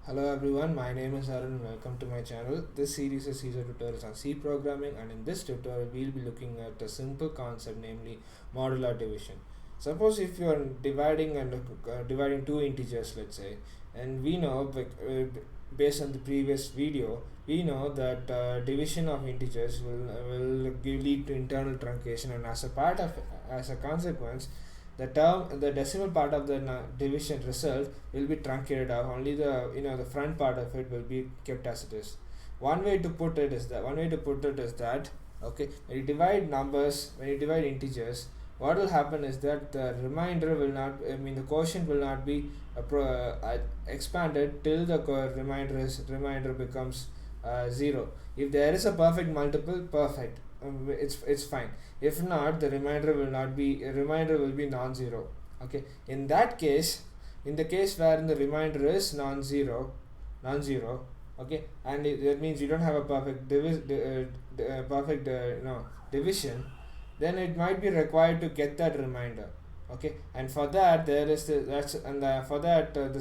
Hello everyone, my name is Arun. Welcome to my channel. This series is tutorials on C programming, and in this tutorial we'll be looking at a simple concept, namely modular division. Suppose if you are dividing two integers, let's say, and we know based on the previous video, we know that division of integers will lead to internal truncation, and as a consequence, the decimal part of the division result will be truncated out. Only the front part of it will be kept as it is. One way to put it is that okay, when you divide integers, what will happen is that the remainder will not, the quotient will not be expanded till the remainder becomes 0. If there is a perfect multiple, perfect, it's fine. If not, the remainder will be non-zero. Okay, in that case, in the case where the remainder is non-zero, okay, and that means you don't have a perfect division, then it might be required to get that remainder. Okay, and for that this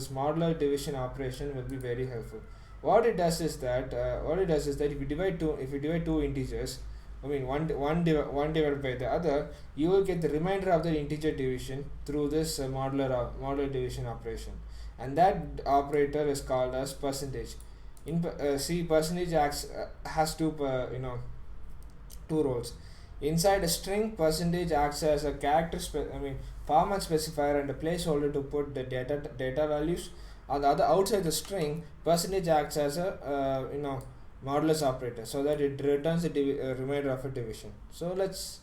modular division operation will be very helpful. What it does is that if you divide two integers, one divided by the other, you will get the remainder of the integer division through this modular division operation, and that operator is called as percentage. See, percentage has two roles. Inside a string, percentage acts as a format specifier and a placeholder to put the data values. On the other, outside the string, percentage acts as a modulus operator, so that it returns the remainder of a division. So let's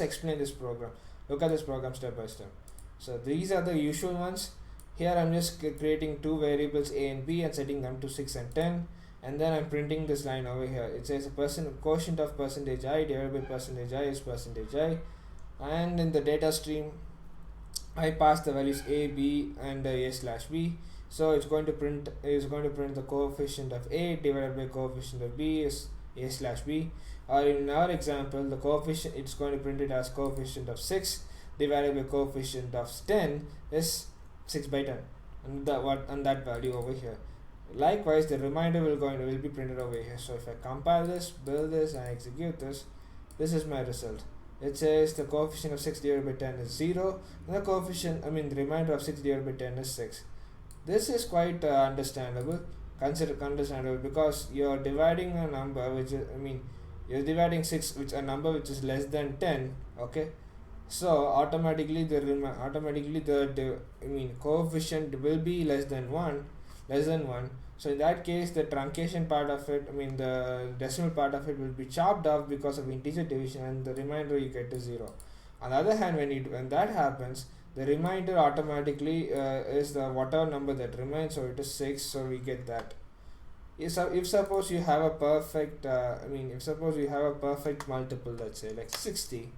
explain this program. Look at this program step by step. So these are the usual ones. Here I'm just creating two variables a and b and setting them to 6 and 10, and then I'm printing this line over here. It says a quotient of percentage I divided by percentage I is percentage I, and in the data stream I pass the values a, b, and a slash b. So it's going to print the coefficient of a divided by coefficient of b is a slash b. Or in our example, the coefficient, it's going to print it as coefficient of 6 divided by coefficient of 10 is 6 by 10, and that value over here. Likewise, the remainder will be printed over here. So if I compile this, build this, and execute this, this is my result. It says the coefficient of 6 divided by 10 is 0, and the remainder of 6 divided by 10 is 6. This is quite understandable because you're dividing a number you're dividing 6 which a number which is less than 10. Okay, so automatically the coefficient will be less than 1. So in that case, the truncation part of it, the decimal part of it will be chopped off because of integer division, and the remainder you get to 0. On the other hand, when that happens, the remainder automatically is the whatever number that remains, so it is 6, so we get that. If suppose you have a perfect multiple, let's say like 60,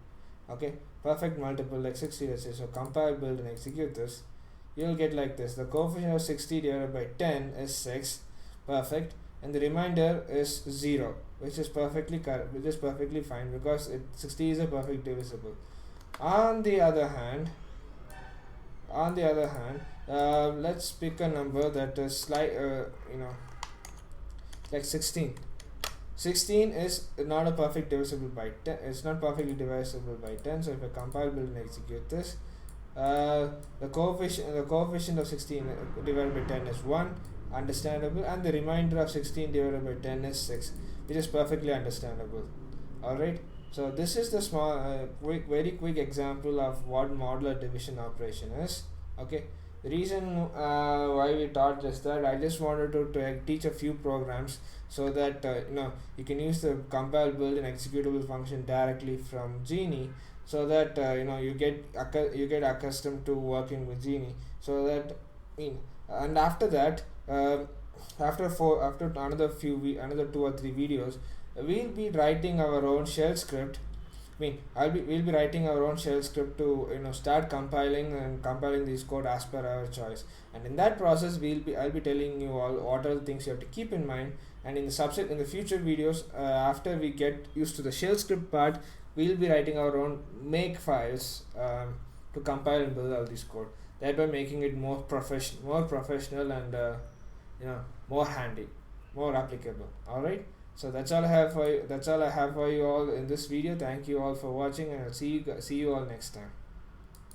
okay, perfect multiple like 60, let's say, so compile, build, and execute this, you'll get like this. The coefficient of 60 divided by 10 is 6, perfect, and the remainder is 0, which is perfectly fine because 60 is a perfect divisible. On the other hand, let's pick a number that is like 16. 16 is not a perfect divisible by 10. It's not perfectly divisible by 10. So if I compile, build, and execute this, the coefficient of 16 divided by 10 is 1, understandable, and the remainder of 16 divided by 10 is 6, which is perfectly understandable. Alright, so this is the very quick example of what modular division operation is. Okay, the reason why we taught is that I just wanted to teach a few programs so that you can use the compile, build, and executable function directly from Genie, so that you get accustomed to working with Genie. So that and after that, after another 2 or 3 videos, we'll be writing our own shell script. We'll be writing our own shell script to start compiling these code as per our choice. And in that process, I'll be telling you all what are the things you have to keep in mind. And in the future videos, after we get used to the shell script part, we'll be writing our own make files to compile and build all this code, thereby making it more professional and more handy, more applicable. All right. So that's all I have for you. That's all I have for you all in this video. Thank you all for watching, and I'll see you all next time.